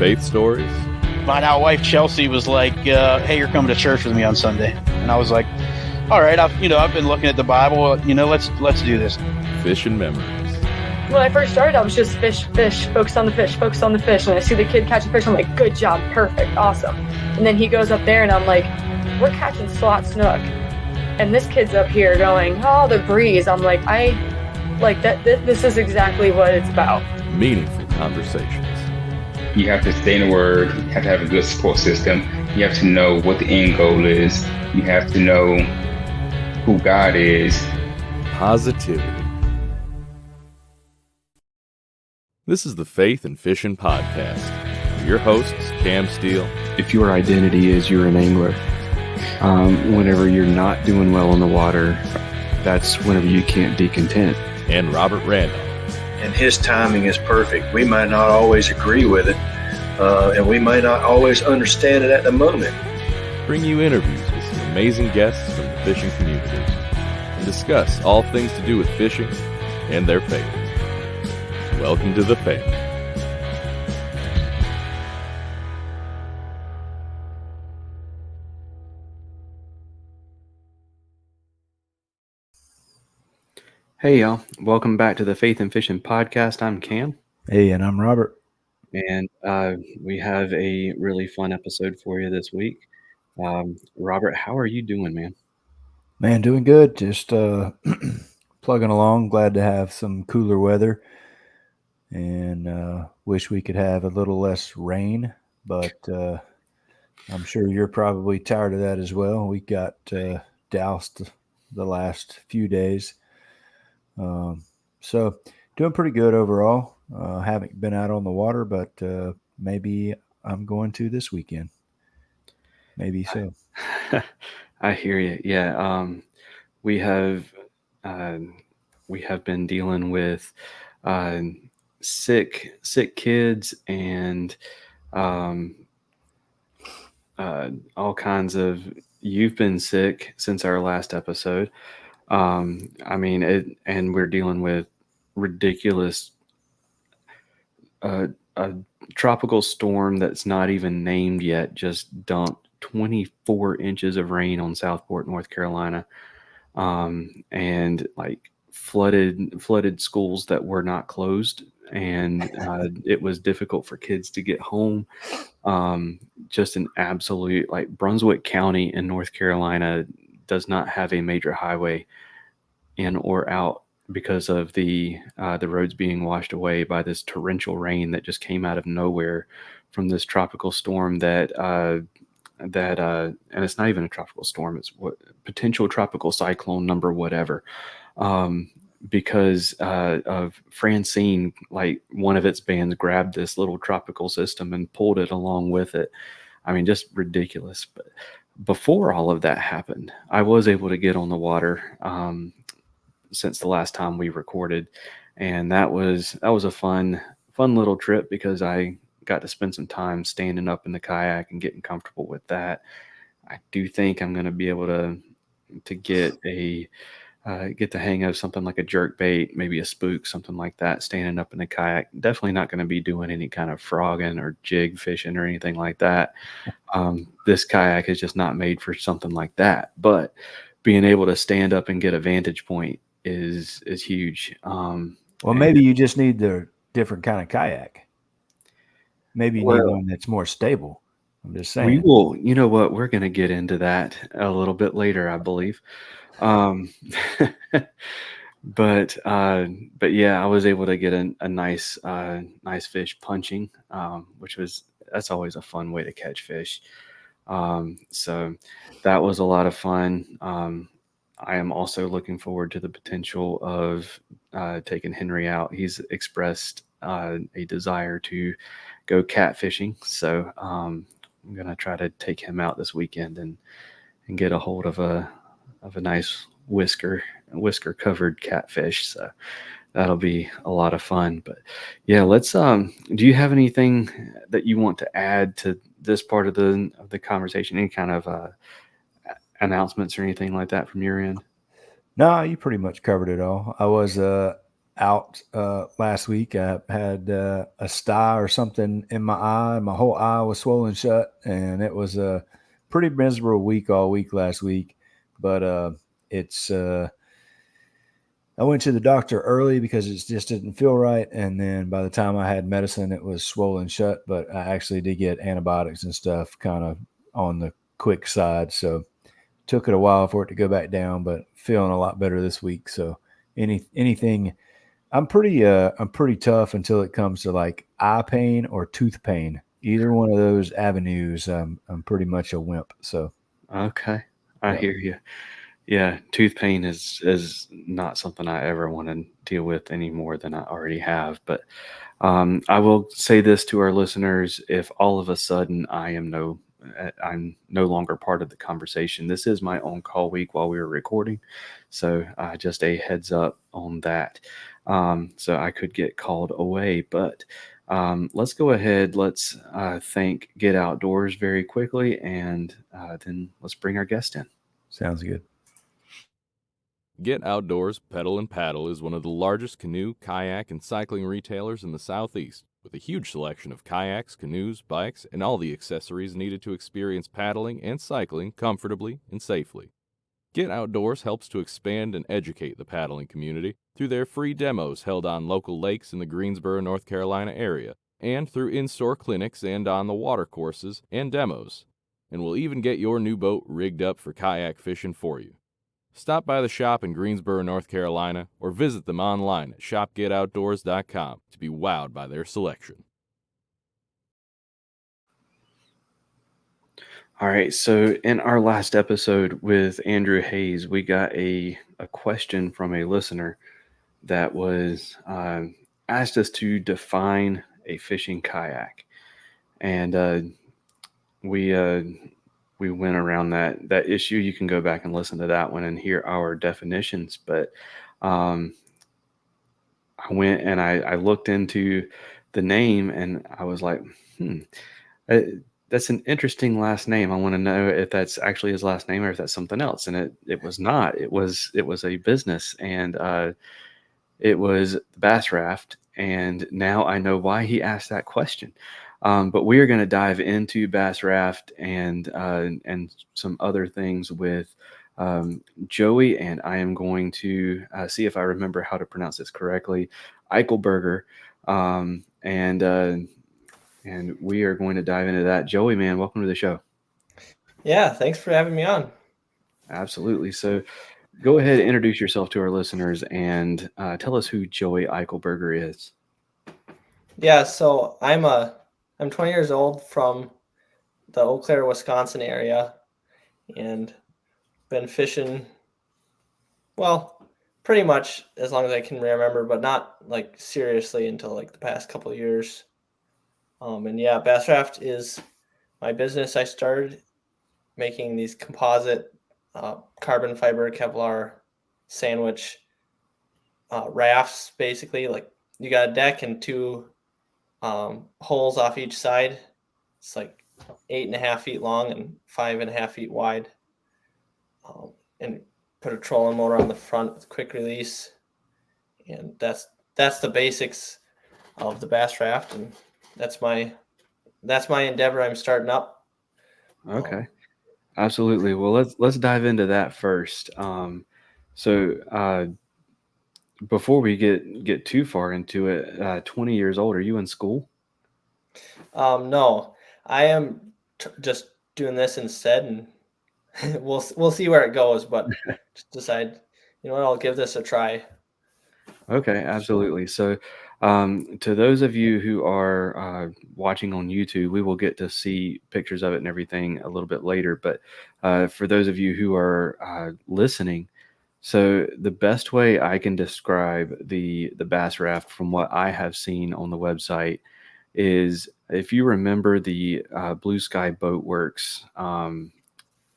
faith stories. My now wife Chelsea was like, "Hey, you're coming to church with me on Sunday," and I was like, "All right, I've been looking at the Bible. Let's do this." Fishing memories. When I first started, I was just fish, focus on the fish. And I see the kid catch a fish, I'm like, good job, perfect, awesome. And then he goes up there and I'm like, we're catching slot snook. And this kid's up here going, oh, the breeze. I'm like, this is exactly what it's about. Meaningful conversations. You have to stay in the Word. You have to have a good support system. You have to know what the end goal is. You have to know who God is. Positivity. This is the Faith and Fishing Podcast. Your hosts, Cam Steele. If your identity is you're an angler, whenever you're not doing well in the water, that's whenever you can't be content. And Robert Randolph. And his timing is perfect. We might not always agree with it, and we might not always understand it at the moment. Bring you interviews with some amazing guests from the fishing community and discuss all things to do with fishing and their faith. Welcome to the family. Hey y'all, welcome back to the Faith and Fishing Podcast. I'm Cam. Hey, and I'm Robert. And we have a really fun episode for you this week. Robert, how are you doing, man? Man, doing good. Just plugging along. Glad to have some cooler weather. And wish we could have a little less rain. But I'm sure you're probably tired of that as well. We got doused the last few days. So doing pretty good overall. Haven't been out on the water, but maybe I'm going to this weekend. Maybe so. I hear you. Yeah. We have been dealing with sick kids and all kinds of. You've been sick since our last episode. And we're dealing with ridiculous, a tropical storm that's not even named yet, just dumped 24 inches of rain on Southport, North Carolina. And like flooded schools that were not closed. And it was difficult for kids to get home. Just an absolute, like, Brunswick County in North Carolina does not have a major highway in or out because of the roads being washed away by this torrential rain that just came out of nowhere from this tropical storm that and it's not even a tropical storm, it's what potential tropical cyclone number whatever, because of Francine, like one of its bands grabbed this little tropical system and pulled it along with it. I mean, just ridiculous. But before all of that happened, I was able to get on the water since the last time we recorded, and that was a fun little trip because I got to spend some time standing up in the kayak and getting comfortable with that. I do think I'm going to be able to get the hang of something like a jerk bait, maybe a spook, something like that, standing up in the kayak. Definitely not going to be doing any kind of frogging or jig fishing or anything like that. This kayak is just not made for something like that, but being able to stand up and get a vantage point is huge. Well, maybe you just need the different kind of kayak. Maybe you need one that's more stable. I'm just saying. We will, you know what, we're going to get into that a little bit later, I believe. But yeah, I was able to get a nice fish punching, that's always a fun way to catch fish. So that was a lot of fun. I am also looking forward to the potential of taking Henry out. He's expressed a desire to go catfishing. So I'm going to try to take him out this weekend and get a hold of a nice whisker covered catfish. So that'll be a lot of fun. But yeah, let's do you have anything that you want to add to this part of the conversation? Any kind of announcements or anything like that from your end? No, you pretty much covered it all. I was out last week. I had a sty or something in my eye. My whole eye was swollen shut, and it was a pretty miserable week all week last week. But it's I went to the doctor early because it just didn't feel right, and then by the time I had medicine, it was swollen shut. But I actually did get antibiotics and stuff, kind of on the quick side, so took it a while for it to go back down. But feeling a lot better this week. So anything, I'm pretty tough until it comes to like eye pain or tooth pain. Either one of those avenues, I'm pretty much a wimp. So Okay, I yeah. hear you. Yeah, tooth pain is not something I ever want to deal with any more than I already have. But I will say this to our listeners: if all of a sudden I'm no longer part of the conversation, this is my on call week while we were recording, so just a heads up on that. So I could get called away, but let's go ahead. Let's thank Get Outdoors very quickly, and then let's bring our guest in. Sounds good. Get Outdoors Pedal and Paddle is one of the largest canoe, kayak, and cycling retailers in the Southeast, with a huge selection of kayaks, canoes, bikes, and all the accessories needed to experience paddling and cycling comfortably and safely. Get Outdoors helps to expand and educate the paddling community through their free demos held on local lakes in the Greensboro, North Carolina area, and through in-store clinics and on the water courses and demos, and will even get your new boat rigged up for kayak fishing for you. Stop by the shop in Greensboro, North Carolina, or visit them online at shopgetoutdoors.com to be wowed by their selection. All right, so in our last episode with Andrew Hayes, we got a question from a listener that was asked us to define a fishing kayak, and we went around that issue. You can go back and listen to that one and hear our definitions. But I went and I looked into the name, and I was like, that's an interesting last name. I want to know if that's actually his last name or if that's something else. And it was not. It was a business, and it was the Bass Raft. And now I know why he asked that question. But we are going to dive into Bass Raft and some other things with Joey, and I am going to see if I remember how to pronounce this correctly, Eichelberger, and we are going to dive into that. Joey, man, welcome to the show. Yeah, thanks for having me on. Absolutely. So go ahead and introduce yourself to our listeners and tell us who Joey Eichelberger is. Yeah, so I'm 20 years old from the Eau Claire, Wisconsin area, and been fishing, well, pretty much as long as I can remember, but not like seriously until like the past couple of years. And yeah, Bass Raft is my business. I started making these composite carbon fiber Kevlar sandwich rafts, basically. Like you got a deck and two holes off each side. It's like 8.5 feet long and 5.5 feet wide. And put a trolling motor on the front with quick release. And that's the basics of the Bass Raft, and that's my endeavor I'm starting up. Okay. Absolutely. Well, let's dive into that first. So before we get too far into it, 20 years old, are you in school? No, I am just doing this instead, and we'll see where it goes. But just decide, what, I'll give this a try. Okay, absolutely. So, to those of you who are watching on YouTube, we will get to see pictures of it and everything a little bit later. But for those of you who are listening, so the best way I can describe the Bass Raft from what I have seen on the website is, if you remember the Blue Sky Boat Works,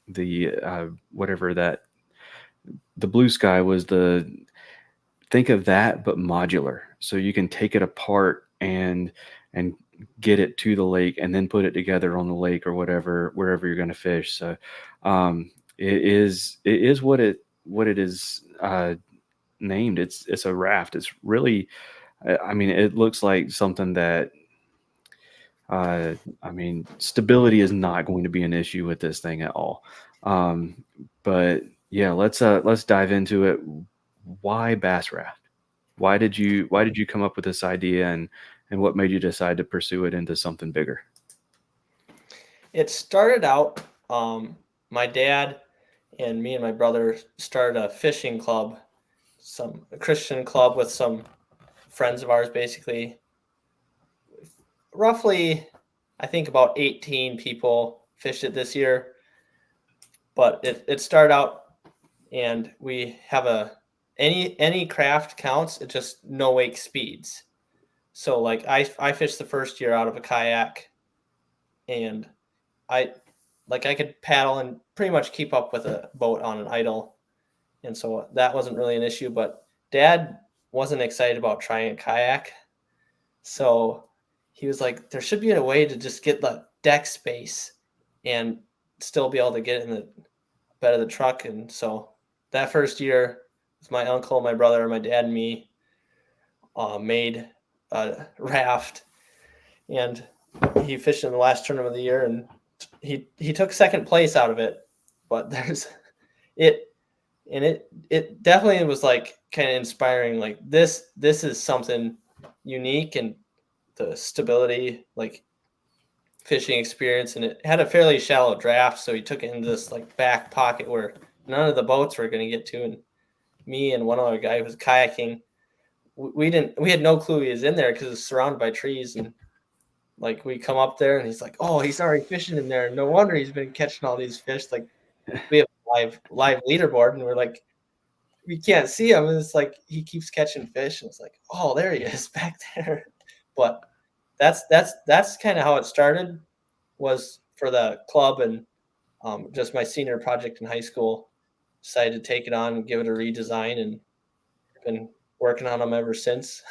the Blue Sky was think of that, but modular. So you can take it apart and get it to the lake and then put it together on the lake or wherever you're going to fish. So it is what it is named. It's a raft. It's really, I mean, it looks like something that, I mean, stability is not going to be an issue with this thing at all. But yeah, let's dive into it. Why Bass Raft? Why did you come up with this idea, and what made you decide to pursue it into something bigger? It started out, my dad and me and my brother started a fishing club, a Christian club with some friends of ours, basically. Roughly, I think about 18 people fished it this year. But it started out, and we have any craft counts. It just no wake speeds. So like I fished the first year out of a kayak, and I could paddle and pretty much keep up with a boat on an idle. And so that wasn't really an issue, but Dad wasn't excited about trying a kayak. So he was like, there should be a way to just get the deck space and still be able to get in the bed of the truck. And so that first year, with my uncle, my brother, my dad, and me, made a raft, and he fished in the last tournament of the year, and he took second place out of it. But it definitely was like kind of inspiring. Like this is something unique, and the stability, like fishing experience, and it had a fairly shallow draft, so he took it into this like back pocket where none of the boats were going to get to. And me and one other guy who was kayaking, we had no clue he was in there because it's surrounded by trees. And like we come up there and he's like, oh, he's already fishing in there. No wonder he's been catching all these fish. Like we have a live leaderboard, and we're like, we can't see him. And it's like he keeps catching fish, and it's like, oh, there he is back there. But that's kind of how it started, was for the club. And just my senior project in high school, decided to take it on and give it a redesign, and been working on them ever since.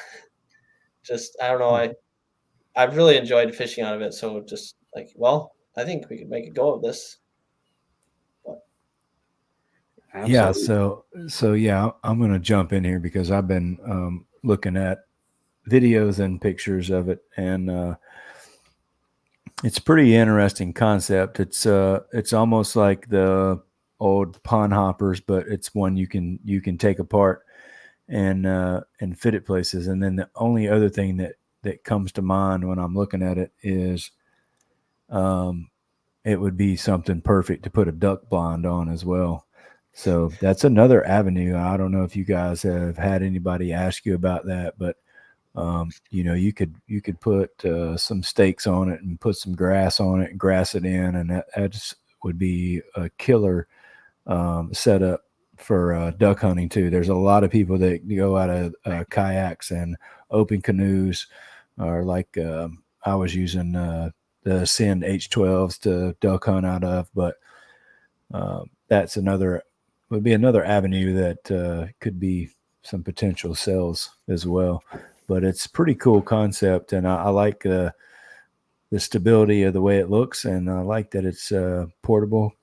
Just, I don't know, I've really enjoyed fishing out of it. So just like, well, I think we could make a go of this. Yeah. So yeah, I'm going to jump in here because I've been looking at videos and pictures of it, and it's a pretty interesting concept. It's almost like the old pond hoppers, but it's one you can take apart and fit it places. And then the only other thing that comes to mind when I'm looking at it is it would be something perfect to put a duck blind on as well. So that's another avenue. I don't know if you guys have had anybody ask you about that, but you could put some stakes on it and put some grass on it and grass it in, and that just would be a killer setup for duck hunting too. There's a lot of people that go out of kayaks and open canoes, or like I was using the Ascend H12s to duck hunt out of, but that's would be another avenue that could be some potential sales as well. But it's a pretty cool concept, and I like the stability of the way it looks, and I like that it's portable.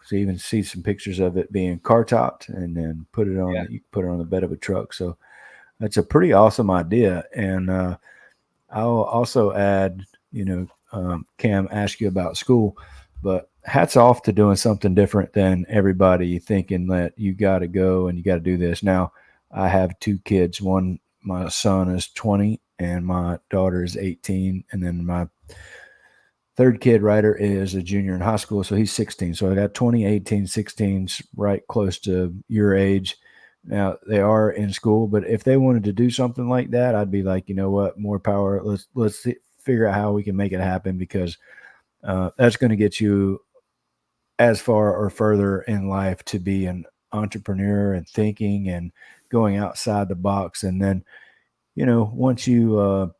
So you even see some pictures of it being car topped, and then you can put it on the bed of a truck. So that's a pretty awesome idea. And I'll also add, Cam asked you about school, but hats off to doing something different than everybody thinking that you got to go and you got to do this. Now, I have two kids. My son is 20 and my daughter is 18. And then my third kid, Ryder, is a junior in high school. So he's 16. So I got 20, 18, 16s, right close to your age. Now they are in school, but if they wanted to do something like that, I'd be like, you know what, more power. Let's figure out how we can make it happen, because that's going to get you as far or further in life to be an entrepreneur and thinking and going outside the box. And then, once you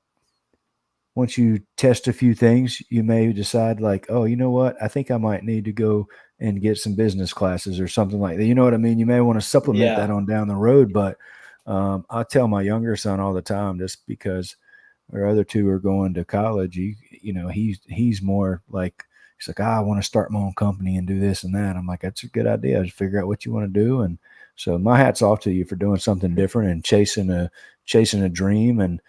test a few things, you may decide like, oh, you know what? I think I might need to go and get some business classes or something like that. You know what I mean? You may want to supplement that on down the road. But I tell my younger son all the time, just because our other two are going to college, he's more like, he's like, I want to start my own company and do this and that. I'm like, that's a good idea. Just figure out what you want to do and So my hat's off to you for doing something different and chasing a dream. And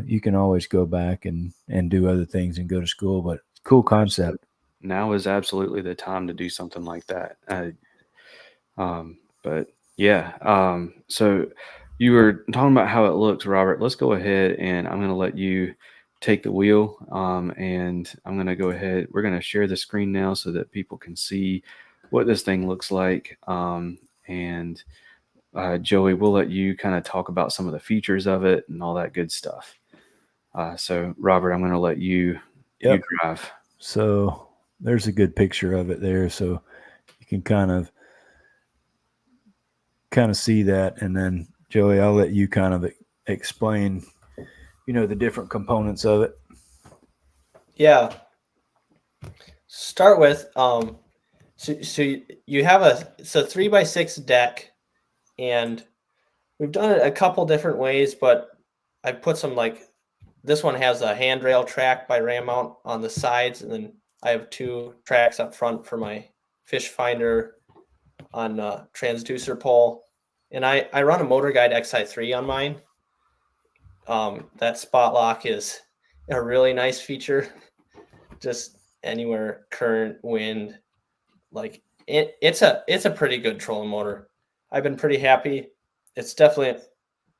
you can always go back and do other things and go to school. But cool concept. Now is absolutely the time to do something like that. But yeah, so you were talking about how it looks, Robert. Let's go ahead and I'm going to let you take the wheel. And I'm going to go ahead. We're going to share the screen now so that people can see what this thing looks like. And Joey, we'll let you kind of talk about some of the features of it and all that good stuff. So Robert, I'm going to let you, you drive. So there's a good picture of it there. So you can kind of see that. And then Joey, I'll let you kind of explain, the different components of it. Yeah. Start with, so you have it's a 3x6 deck, and we've done it a couple different ways, but I put some, like, this one has a handrail track by ram mount on the sides, and then I have 2 tracks up front for my fish finder on a transducer pole. And I run a Motor Guide XI3 on mine. That spot lock is a really nice feature. Just anywhere, current, wind, like it's a pretty good trolling motor. I've been pretty happy. It's definitely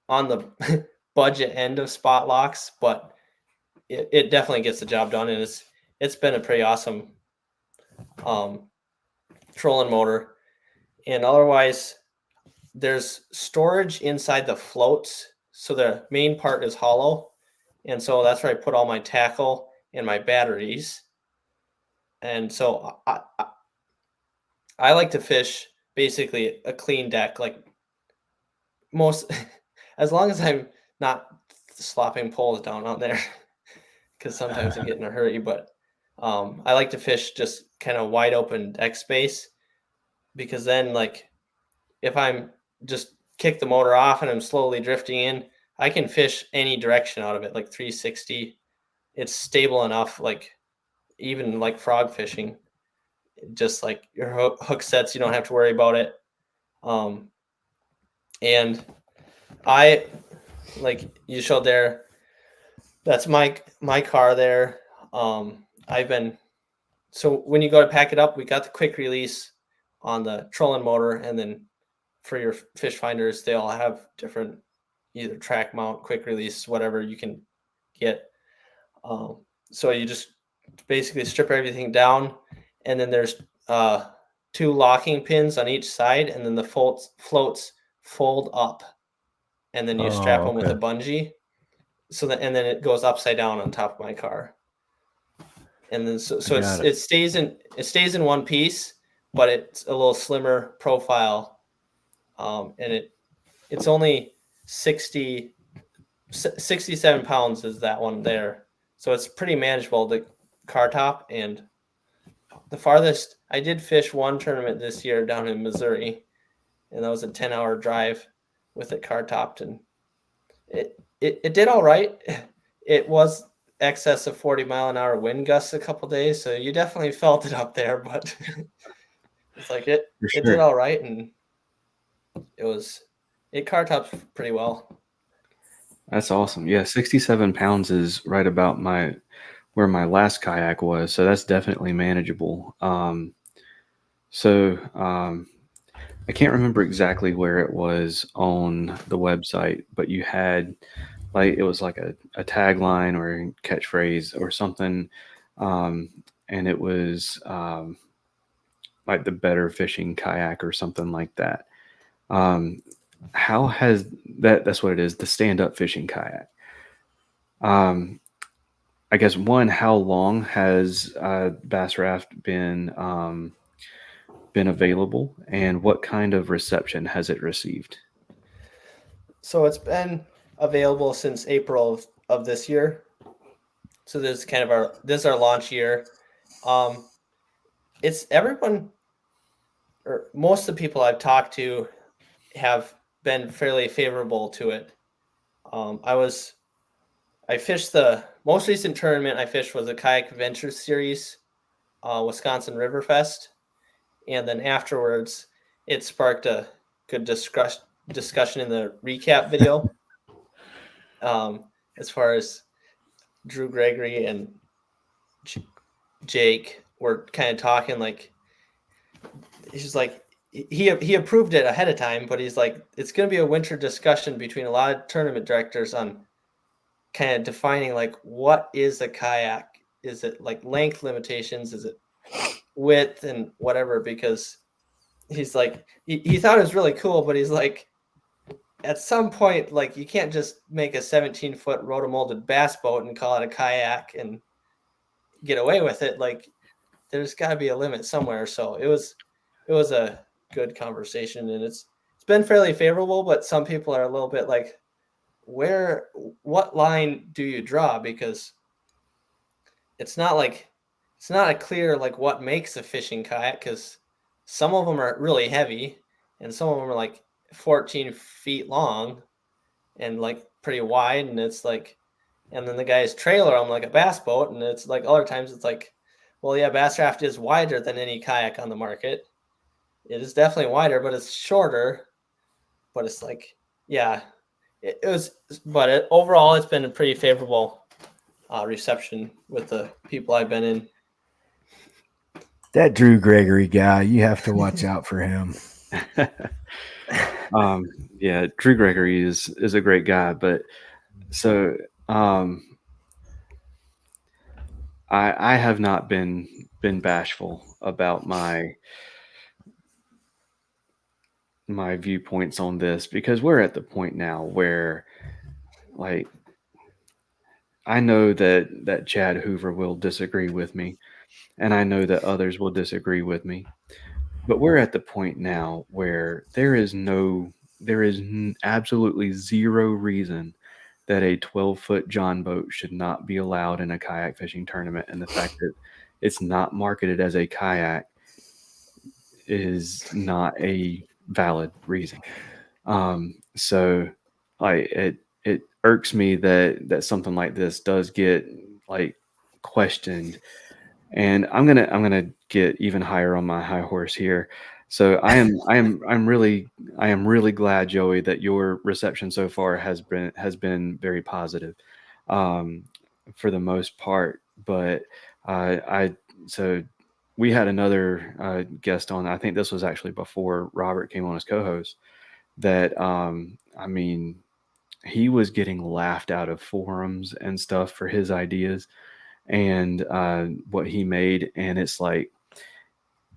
on the budget end of spot locks, but it definitely gets the job done, and it's been a pretty awesome trolling motor. And otherwise, there's storage inside the floats, so the main part is hollow, and so that's where I put all my tackle and my batteries. And so I like to fish basically a clean deck, like most, as long as I'm not slopping poles down out there, because sometimes I get in a hurry. But I like to fish just kind of wide open deck space, because then, like, if I'm just kick the motor off and I'm slowly drifting in, I can fish any direction out of it, like 360. It's stable enough, like even like frog fishing, just like your hook sets, you don't have to worry about it. And I, like you showed there, that's my car there. So when you go to pack it up, we got the quick release on the trolling motor, and then for your fish finders, they all have different either track mount, quick release, whatever you can get. So you just basically strip everything down, and then there's 2 locking pins on each side, and then the floats fold up, and then you strap them with a bungee. So that, and then it goes upside down on top of my car. And then so it stays in one piece, but it's a little slimmer profile. And it's only 67 pounds is that one there. So it's pretty manageable, the car top. And the farthest, I did fish one tournament this year down in Missouri, and that was a 10-hour drive with it car topped, and it did all right. It was excess of 40-mile-an-hour wind gusts a couple days, so you definitely felt it up there, but it's like it did all right, and it car tops pretty well. That's awesome. Yeah, 67 pounds is right about where my last kayak was, so that's definitely manageable. I can't remember exactly where it was on the website, but you had it was like a tagline or a catchphrase or something, and it was like the better fishing kayak or something like that. How has that's what it is, the stand-up fishing kayak. I guess how long has Bass Raft been available, and what kind of reception has it received? So it's been available since April of this year. So this is our launch year. It's everyone, or most of the people I've talked to have been fairly favorable to it. I fished the most recent tournament I fished was a Kayak Adventure Series, Wisconsin River Fest. And then afterwards, it sparked a good discussion in the recap video. As far as Drew Gregory and Jake were kind of talking, like, he's just like, he approved it ahead of time, but he's like, it's going to be a winter discussion between a lot of tournament directors on kind of defining, like, what is a kayak? Is it like length limitations? Is it width and whatever? Because he's like, he thought it was really cool, but he's like, at some point, like, you can't just make a 17-foot rotomolded bass boat and call it a kayak and get away with it. Like, there's got to be a limit somewhere. So it was a good conversation, and it's been fairly favorable, but some people are a little bit like, what line do you draw? Because it's not a clear, like, what makes a fishing kayak, because some of them are really heavy and some of them are like 14 feet long and like pretty wide, and it's like, and then the guy's trailer on like a bass boat, and it's like other times it's like, well, yeah, Bass Raft is wider than any kayak on the market. It is definitely wider, but it's shorter. But it's like, yeah, it was, but overall, it's been a pretty favorable reception with the people I've been in. That Drew Gregory guy, you have to watch out for him. Yeah, Drew Gregory is a great guy, but so I have not been bashful about my viewpoints on this, because we're at the point now where, like, I know that Chad Hoover will disagree with me, and I know that others will disagree with me, but we're at the point now where there is absolutely zero reason that a 12-foot John boat should not be allowed in a kayak fishing tournament, and the fact that it's not marketed as a kayak is not a valid reason. So it irks me that something like this does get, like, questioned, and I'm gonna get even higher on my high horse here. So I'm really glad, Joey, that your reception so far has been very positive, for the most part. But so we had another guest on. I think this was actually before Robert came on as co-host. That I mean, he was getting laughed out of forums and stuff for his ideas and what he made, and it's like,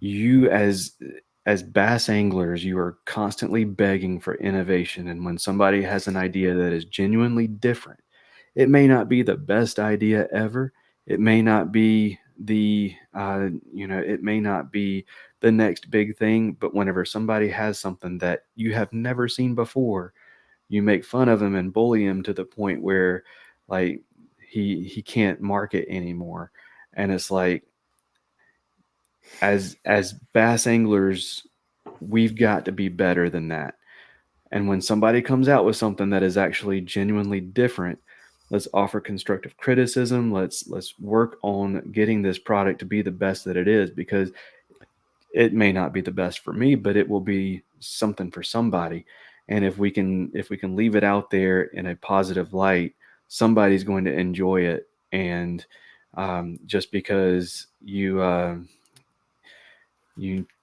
you as bass anglers, you are constantly begging for innovation, and when somebody has an idea that is genuinely different, it may not be the best idea ever, it may not be the it may not be the next big thing, but whenever somebody has something that you have never seen before, you make fun of him and bully him to the point where, like, he can't market anymore. And it's like, as bass anglers, we've got to be better than that. And when somebody comes out with something that is actually genuinely different, let's offer constructive criticism. Let's work on getting this product to be the best that it is, because it may not be the best for me, but it will be something for somebody. And if we can leave it out there in a positive light, somebody's going to enjoy it. And just because you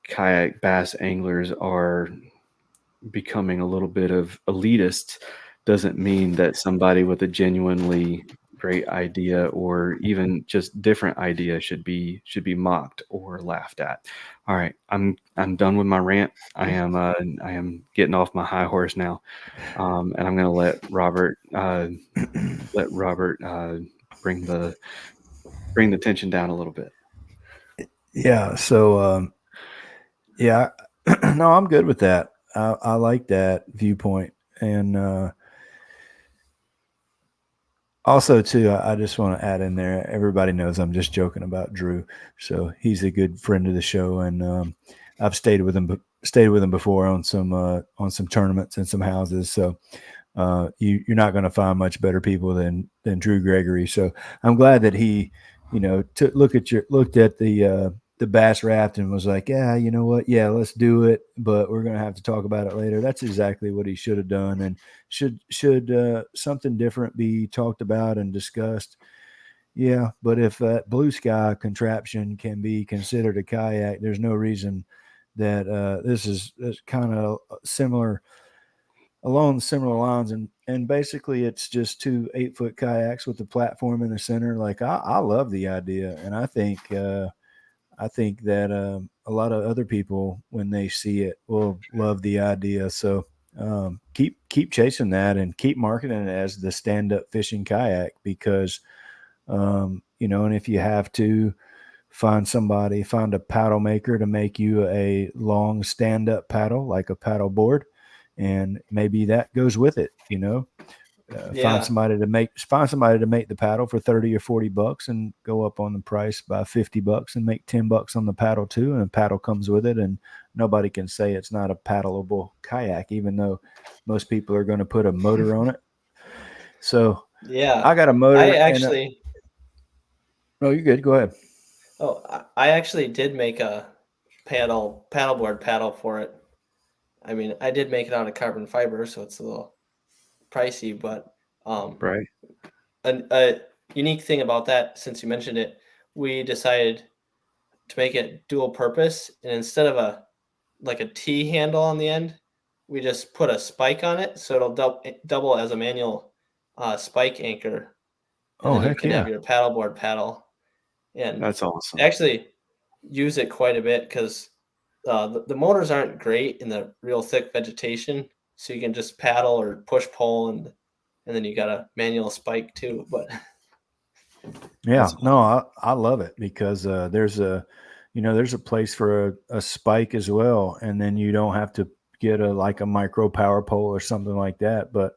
kayak bass anglers are becoming a little bit of elitist doesn't mean that somebody with a genuinely great idea or even just different idea should be mocked or laughed at. All right, I'm done with my rant. I am getting off my high horse now, and I'm going to let Robert bring the tension down a little bit. Yeah. So yeah, no, I'm good with that. I like that viewpoint, and also, too, I just want to add in there, everybody knows I'm just joking about Drew. So he's a good friend of the show, and I've stayed with him before on some tournaments and some houses. So you're not going to find much better people than Drew Gregory. So I'm glad that he, looked at the the Bass Raft and was like, yeah, you know what? Yeah, let's do it, but we're going to have to talk about it later. That's exactly what he should have done. And should something different be talked about and discussed? Yeah, but if that blue sky contraption can be considered a kayak, there's no reason that this is kind of similar along similar lines, and basically it's just two 8-foot kayaks with the platform in the center. Like I love the idea, and I think that a lot of other people, when they see it, will love the idea. So keep chasing that and keep marketing it as the stand-up fishing kayak, because and if you have to find a paddle maker to make you a long stand-up paddle, like a paddle board, and maybe that goes with it. Find somebody to make the paddle for $30 or $40 and go up on the price by $50 and make $10 on the paddle too. And a paddle comes with it, and nobody can say it's not a paddleable kayak, even though most people are going to put a motor on it. So I got a motor. Oh, you're good. Go ahead. Oh, I actually did make a paddleboard paddle for it. I mean, I did make it out of carbon fiber, so it's a little pricey, but right. A unique thing about that, since you mentioned it, we decided to make it dual purpose, and instead of a T handle on the end, we just put a spike on it, so it'll double as a manual spike anchor. And then you can have your paddleboard paddle. And that's awesome. Actually use it quite a bit, because the motors aren't great in the real thick vegetation, so you can just paddle or push pull, and then you got a manual spike too. But yeah, no, I love it, because there's a place for a spike as well, and then you don't have to get a micro power pole or something like that. But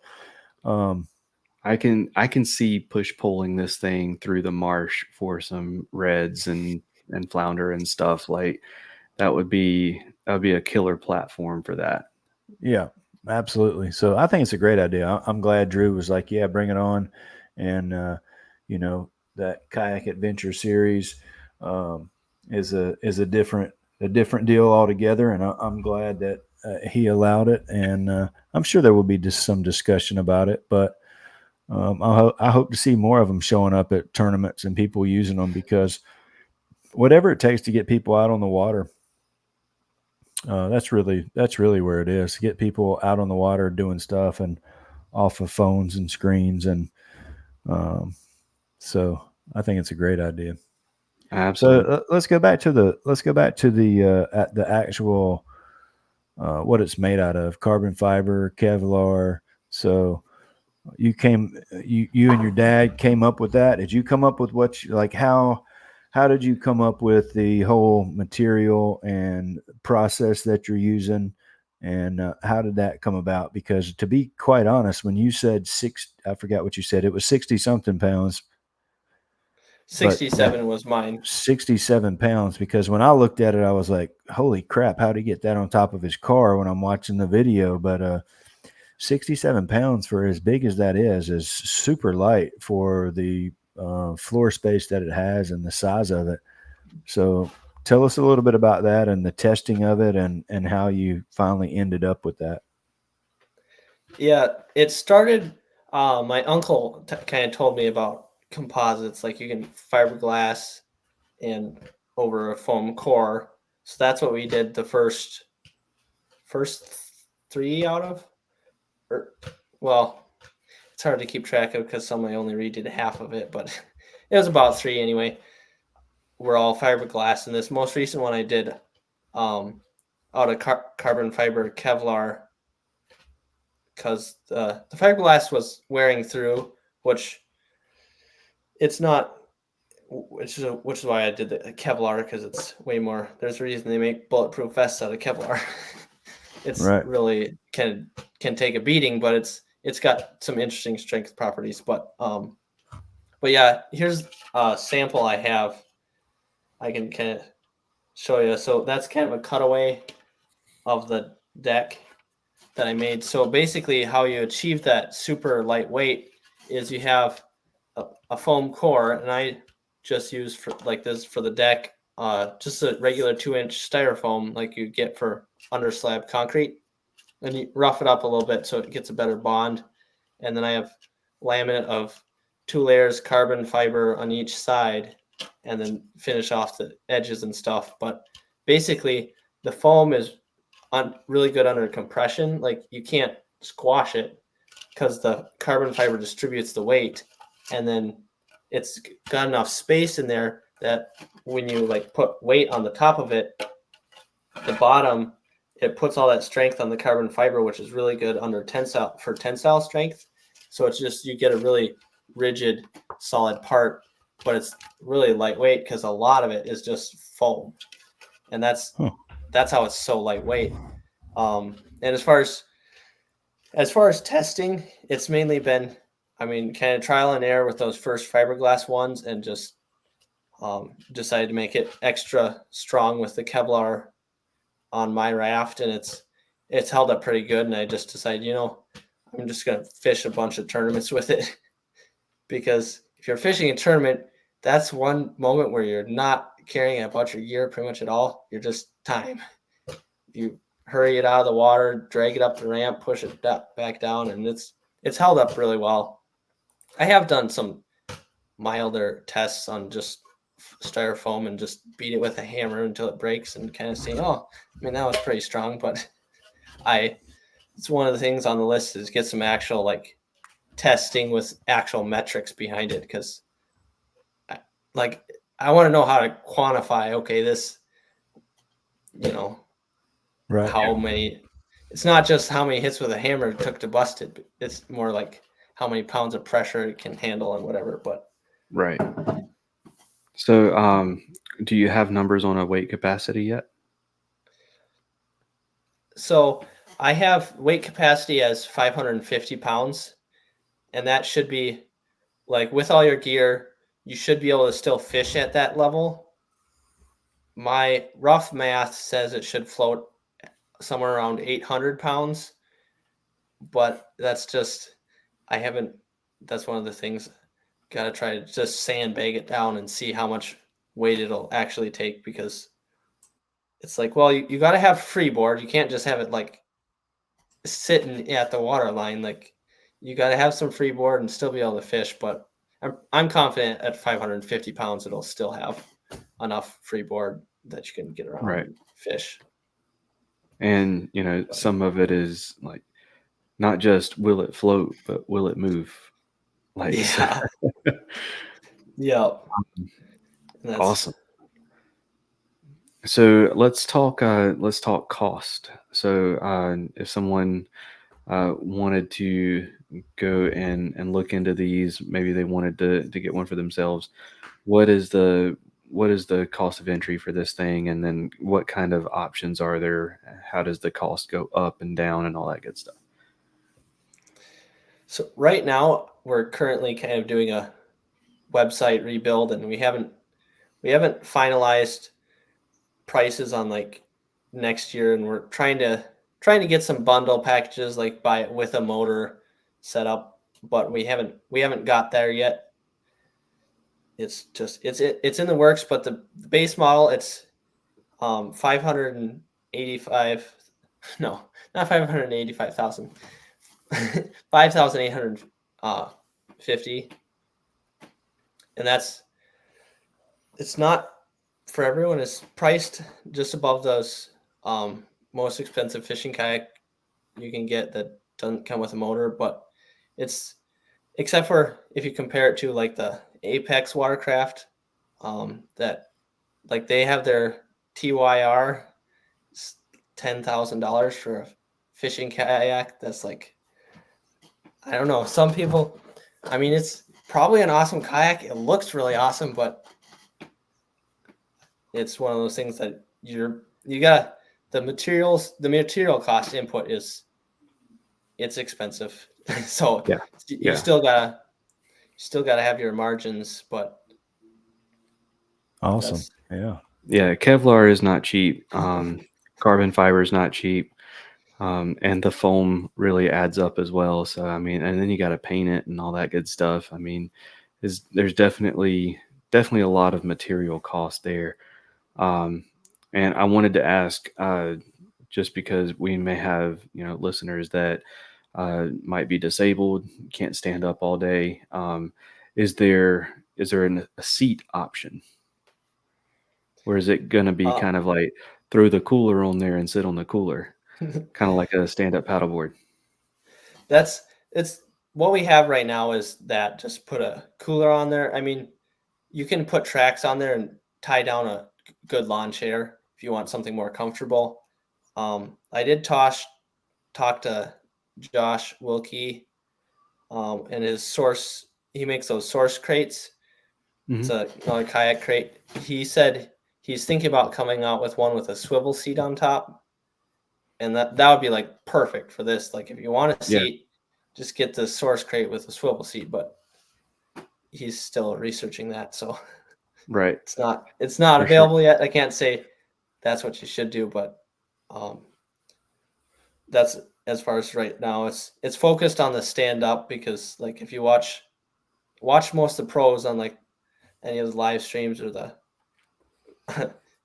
I can see push pulling this thing through the marsh for some reds and flounder and stuff. Like that would be a killer platform for that. Yeah, absolutely. So I think it's a great idea. I'm glad Drew was like, yeah, bring it on. And that kayak adventure series is a different deal altogether, and I'm glad that he allowed it. And I'm sure there will be just some discussion about it, but I hope to see more of them showing up at tournaments and people using them, because whatever it takes to get people out on the water, that's really where it is. Get people out on the water doing stuff and off of phones and screens, and so I think it's a great idea. Absolutely. So let's go back to the actual what it's made out of: carbon fiber, Kevlar. So you and your dad came up with that. Did you come up with how did you come up with the whole material and process that you're using, and how did that come about? Because to be quite honest, when you said I forgot what you said, it was 60 something pounds. 67 was mine. 67 pounds, because when I looked at it, I was like, holy crap, how did he get that on top of his car when I'm watching the video? But 67 pounds, for as big as that is super light for the floor space that it has and the size of it. So tell us a little bit about that and the testing of it, and how you finally ended up with that. Yeah, it started, my uncle kind of told me about composites, like you can fiberglass and over a foam core. So that's what we did the first 3 out of, well, it's hard to keep track of because some I only redid half of it, but it was about 3 anyway. We're all fiberglass, and this most recent one I did out of carbon fiber Kevlar, because the fiberglass was wearing through, which is why I did the Kevlar, because it's way more. There's a reason they make bulletproof vests out of Kevlar. It's right. Really can take a beating, but it's got some interesting strength properties. But yeah, here's a sample I have. I can kind of show you. So that's kind of a cutaway of the deck that I made. So basically how you achieve that super lightweight is you have a foam core, and I just use for like this for the deck just a regular 2-inch styrofoam like you get for under slab concrete, and you rough it up a little bit so it gets a better bond. And then I have laminate of 2 layers carbon fiber on each side, and then finish off the edges and stuff. But basically the foam is really good under compression. Like you can't squash it because the carbon fiber distributes the weight, and then it's got enough space in there that when you like put weight on the top of it, the bottom, it puts all that strength on the carbon fiber, which is really good under tensile strength. So it's just, you get a really rigid, solid part, but it's really lightweight because a lot of it is just foam. And that's how it's so lightweight. And as far as testing, it's mainly been, kind of trial and error with those first fiberglass ones, and just decided to make it extra strong with the Kevlar on my raft, and it's held up pretty good. And I just decided, I'm just going to fish a bunch of tournaments with it, because if you're fishing a tournament, that's one moment where you're not carrying a bunch of gear pretty much at all. You're just time. You hurry it out of the water, drag it up the ramp, push it back down, and it's held up really well. I have done some milder tests on just styrofoam and just beat it with a hammer until it breaks and kind of see, that was pretty strong. But it's one of the things on the list is get some actual like testing with actual metrics behind it, because I want to know how to quantify, okay, this, Right. how many, it's not just how many hits with a hammer it took to bust it, but it's more like how many pounds of pressure it can handle and whatever. But Right. So, do you have numbers on a weight capacity yet? So I have weight capacity as 550 pounds, and that should be like, with all your gear, you should be able to still fish at that level. My rough math says it should float somewhere around 800 pounds, but that's one of the things. Got to try to just sandbag it down and see how much weight it'll actually take, because it's like, well, you got to have freeboard. You can't just have it like sitting at the water line. Like, you got to have some freeboard and still be able to fish. But I'm confident at 550 pounds it'll still have enough freeboard that you can get around and fish. And some of it is like not just will it float, but will it move? Yeah. Yeah. Awesome. So let's talk cost. So if someone wanted to go and look into these, maybe they wanted to get one for themselves, what is the cost of entry for this thing, and then what kind of options are there? How does the cost go up and down and all that good stuff? So right now we're currently kind of doing a website rebuild, and we haven't finalized prices on like next year, and we're trying to get some bundle packages, like buy it with a motor set up, but we haven't got there yet. It's just it's in the works, but the base model, it's 585, no, not 585,000. 5,850, and it's not for everyone. It's priced just above those most expensive fishing kayak you can get that doesn't come with a motor, but it's, except for if you compare it to like the Apex watercraft, that like they have their TYR, $10,000 for a fishing kayak. That's like, I don't know. Some people, it's probably an awesome kayak. It looks really awesome, but it's one of those things that you got the material cost input it's expensive. So you still gotta have your margins, but awesome. Yeah. Kevlar is not cheap. Carbon fiber is not cheap. And the foam really adds up as well. So, and then you got to paint it and all that good stuff. There's definitely a lot of material cost there. And I wanted to ask, just because we may have, listeners that might be disabled, can't stand up all day. Is there a seat option, or is it going to be kind of like throw the cooler on there and sit on the cooler, kind of like a stand-up paddleboard? It's what we have right now is that just put a cooler on there. I mean, you can put tracks on there and tie down a good lawn chair if you want something more comfortable. I did talk to Josh Wilkie, and his source. He makes those source crates. It's another kayak crate. He said he's thinking about coming out with one with a swivel seat on top, and that would be like perfect for this. Like if you want a seat, just get the source crate with a swivel seat. But he's still researching that, so right, it's not available yet. I can't say that's what you should do, but that's as far as right now. It's focused on the stand up, because like if you watch most of the pros on like any of the live streams or the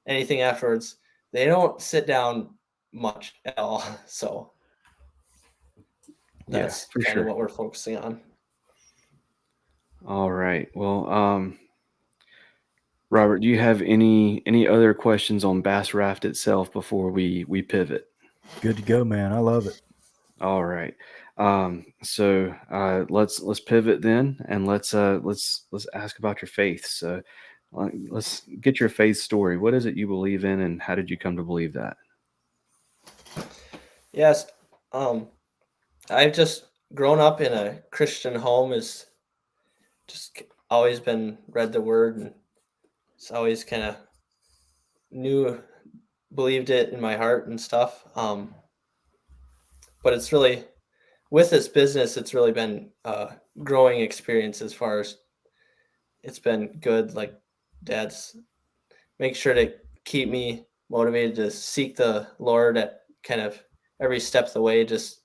anything afterwards, they don't sit down much at all. So that's for kind sure of what we're focusing on. All right. Well, Robert, do you have any other questions on Bass Raft itself before we pivot? Good to go, man. I love it. All right. So let's pivot then, and let's ask about your faith. So let's get your faith story. What is it you believe in, and how did you come to believe that? Yes. I've just grown up in a Christian home, is just always been read the word, and it's always kind of believed it in my heart and stuff. But it's really, with this business, it's really been a growing experience as far as it's been good. Like Dad's make sure to keep me motivated to seek the Lord at kind of every step of the way. Just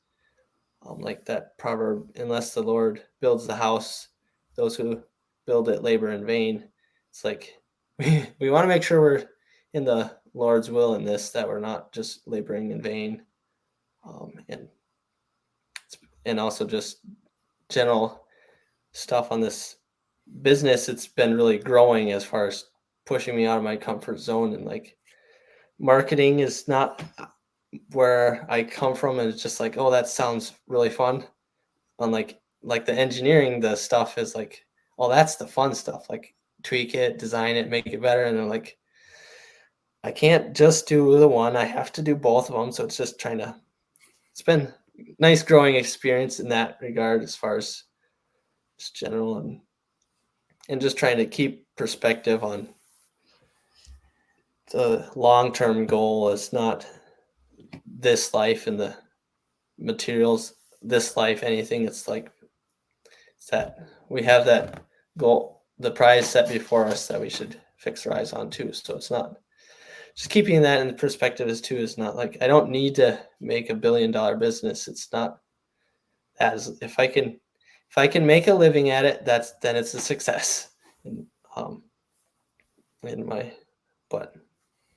like that proverb, unless the Lord builds the house, those who build it labor in vain. It's like we want to make sure we're in the Lord's will in this, that we're not just laboring in vain. And also just general stuff on this business. It's been really growing as far as pushing me out of my comfort zone, and like marketing is not where I come from, and it's just like, oh, that sounds really fun. Unlike like the engineering, the stuff is like, oh, that's the fun stuff, like tweak it, design it, make it better. And then like, I can't just do the one, I have to do both of them. So it's just it's been nice growing experience in that regard, as far as just general, and just trying to keep perspective on the long-term goal is not this life and the materials, this life, anything. It's like, it's that we have that goal, the prize set before us, that we should fix our eyes on too. So it's not just keeping that in perspective is not like, I don't need to make $1 billion business. It's not, as if I can make a living at it, then it's a success. And but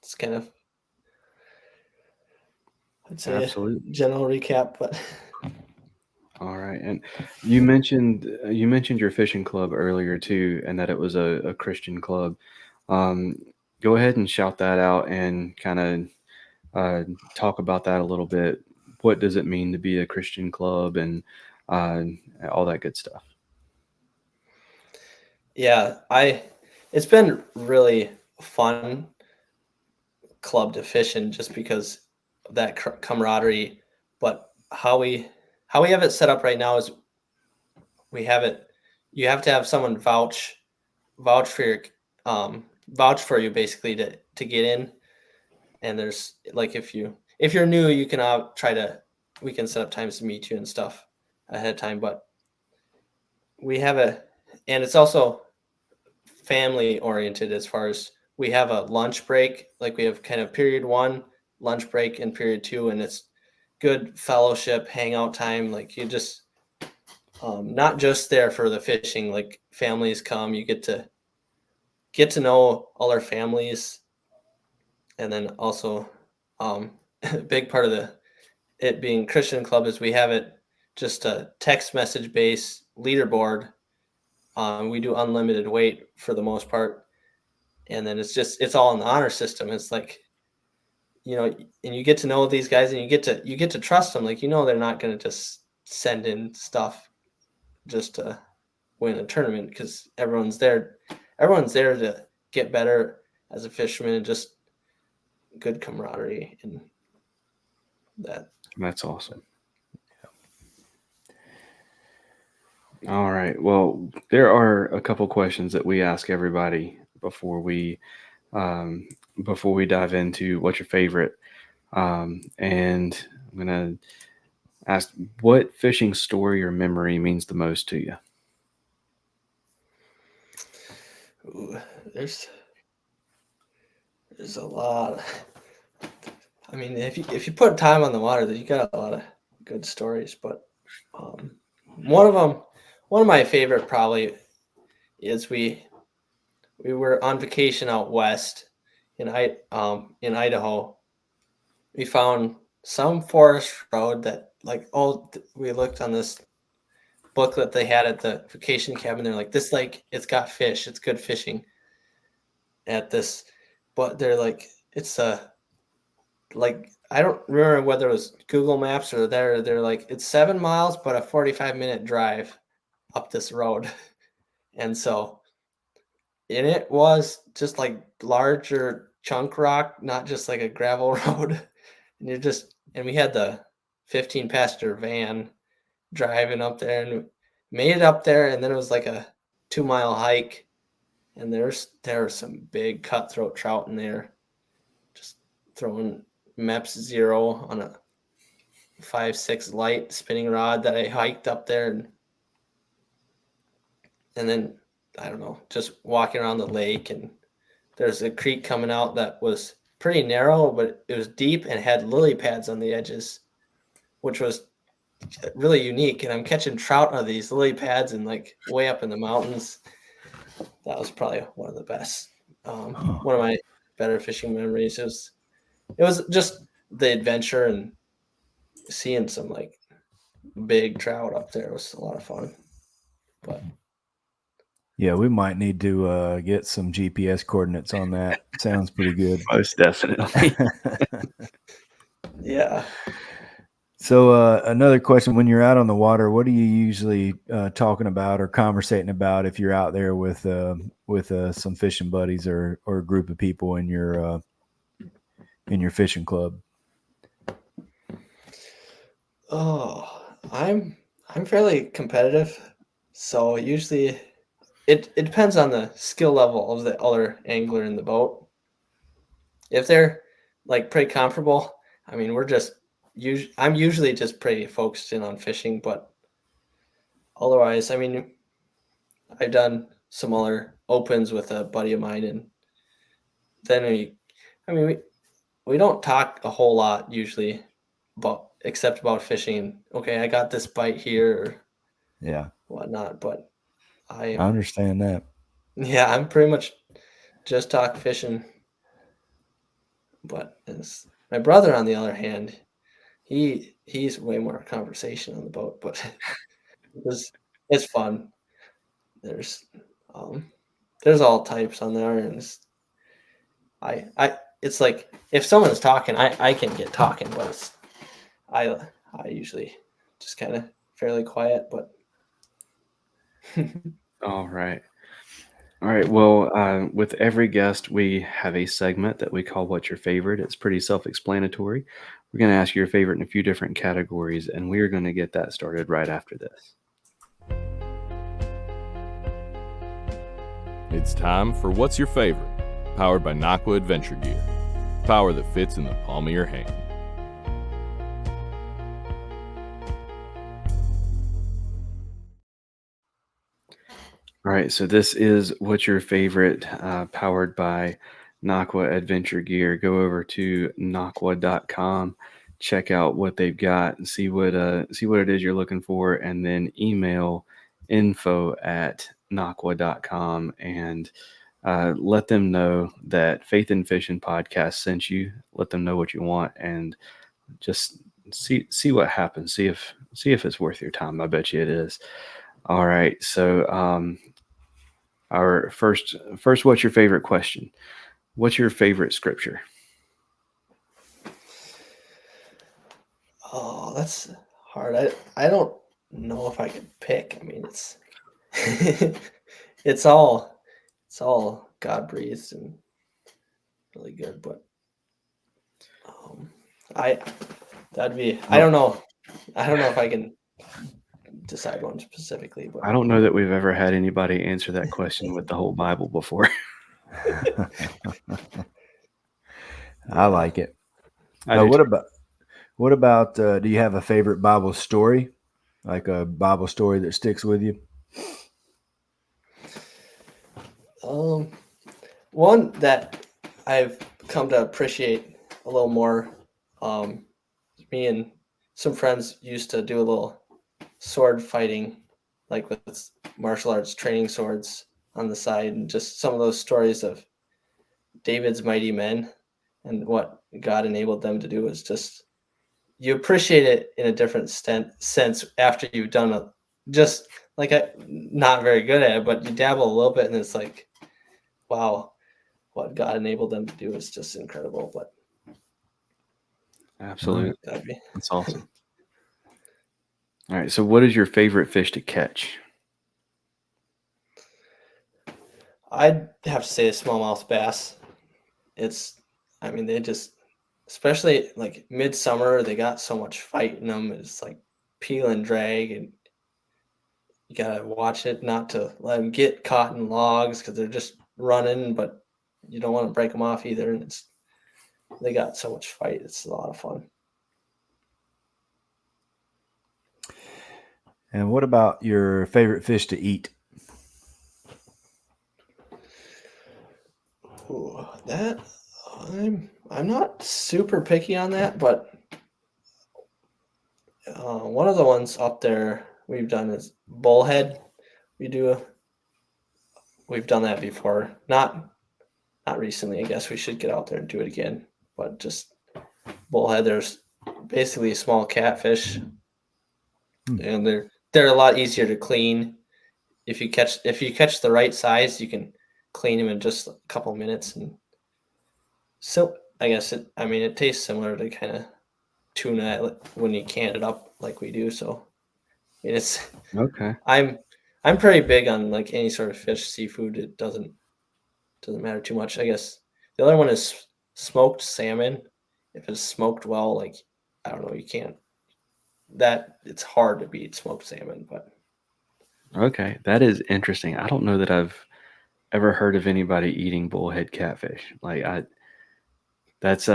it's kind of, I'd say, Absolutely. a general recap. But all right, and you mentioned your fishing club earlier too, and that it was a Christian club. Go ahead and shout that out and kind of talk about that a little bit. What does it mean to be a Christian club, and all that good stuff? Yeah, it's been really fun club to fish in, just because of that camaraderie. But how we have it set up right now is you have to have someone vouch for you basically to get in. And there's like, if you're new, you can we can set up times to meet you and stuff ahead of time. But we have and it's also family oriented, as far as we have a lunch break. Like we have kind of period 1 lunch break and period 2, and it's good fellowship, hangout time. Like you just not just there for the fishing. Like families come, you get to know all our families, And then also, a big part of it being Christian club is we have it just a text message based leaderboard. We do unlimited weight for the most part, and then it's all in the honor system. It's like, and you get to know these guys, and you get to trust them. Like, they're not going to just send in stuff just to win a tournament, because everyone's there to get better as a fisherman, and just good camaraderie and that. That's awesome. All right. Well, there are a couple questions that we ask everybody before we dive into what's your favorite. And I'm gonna ask, what fishing story or memory means the most to you? Ooh, there's a lot. I mean, if you put time on the water, then you got a lot of good stories. But one of my favorite probably is we were on vacation out west in Idaho. We found some forest road that, like, we looked on this booklet they had at the vacation cabin. They're like, this lake, it's got fish, it's good fishing at this, but they're like, it's like, I don't remember whether it was Google Maps or they're like, it's 7 miles but a 45-minute drive up this road. And it was just like larger chunk rock, not just like a gravel road. And we had the 15-passenger van driving up there, and made it up there, and then it was like a 2-mile hike, and there were some big cutthroat trout in there, just throwing Meps 0 on a 5.6 light spinning rod that I hiked up there, and then, I don't know, just walking around the lake, and there's a creek coming out that was pretty narrow, but it was deep and had lily pads on the edges, which was really unique. And I'm catching trout on these lily pads and like way up in the mountains. That was probably one of the best. One of my better fishing memories. It was just the adventure and seeing some like big trout up there. It was a lot of fun. But yeah, we might need to get some GPS coordinates on that. Sounds pretty good. Most definitely. Yeah. So another question: when you're out on the water, what are you usually talking about or conversating about if you're out there with some fishing buddies or a group of people in your fishing club? Oh, I'm fairly competitive, so usually it depends on the skill level of the other angler in the boat. If they're like pretty comparable, I mean, I'm usually just pretty focused in on fishing, but otherwise, I mean, I've done some other opens with a buddy of mine, and then we don't talk a whole lot usually except about fishing. Okay, I got this bite here, or yeah, whatnot, but I understand that. Yeah, I'm pretty much just talk fishing. But my brother, on the other hand, he's way more conversation on the boat, but it's fun. There's all types on there, and it's like if someone's talking, I can get talking, but I usually just kind of fairly quiet, but All right. Well, with every guest, we have a segment that we call What's Your Favorite? It's pretty self-explanatory. We're going to ask you your favorite in a few different categories, and we're going to get that started right after this. It's time for What's Your Favorite? Powered by Naqua Adventure Gear. Power that fits in the palm of your hand. All right, so this is What's Your Favorite, powered by Naqua Adventure Gear. Go over to naqua.com, check out what they've got, and see what it is you're looking for, and then email info@naqua.com and let them know that Faith and Fishing podcast sent you. Let them know what you want, and just see what happens. See if it's worth your time. I bet you it is. All right. So our first, what's your favorite question? What's your favorite scripture? Oh, that's hard. I don't know if I can pick. I mean, it's it's all God breathed and really good. But I don't know. I don't know if I can decide one specifically. But I don't know that we've ever had anybody answer that question with the whole Bible before. I like it. I do What about do you have a favorite Bible story? Like a Bible story that sticks with you? One that I've come to appreciate a little more. Me and some friends used to do a little sword fighting, like with martial arts training swords on the side, and just some of those stories of David's mighty men and what God enabled them to do is just, you appreciate it in a different sense after you've done it. Just like not very good at it, but you dabble a little bit and it's like, wow, what God enabled them to do is just incredible. But absolutely. That's awesome. All right. So what is your favorite fish to catch? I'd have to say a smallmouth bass. They just, especially like midsummer, they got so much fight in them. It's like peel and drag, and you gotta watch it not to let them get caught in logs because they're just running, but you don't want to break them off either. And they got so much fight. It's a lot of fun. And what about your favorite fish to eat? Ooh, that I'm not super picky on that, but one of the ones up there we've done is bullhead. We've done that before. Not recently. I guess we should get out there and do it again. But just bullhead, there's basically a small catfish, and they're a lot easier to clean. If you catch the right size, you can clean them in just a couple minutes. And so I guess it tastes similar to kind of tuna when you can it up like we do. So it's okay. I'm pretty big on like any sort of fish, seafood. It doesn't matter too much. I guess the other one is smoked salmon. If it's smoked well, like I don't know, you can't. It's hard to beat smoked salmon, but okay, that is interesting. I don't know that I've ever heard of anybody eating bullhead catfish. Like that's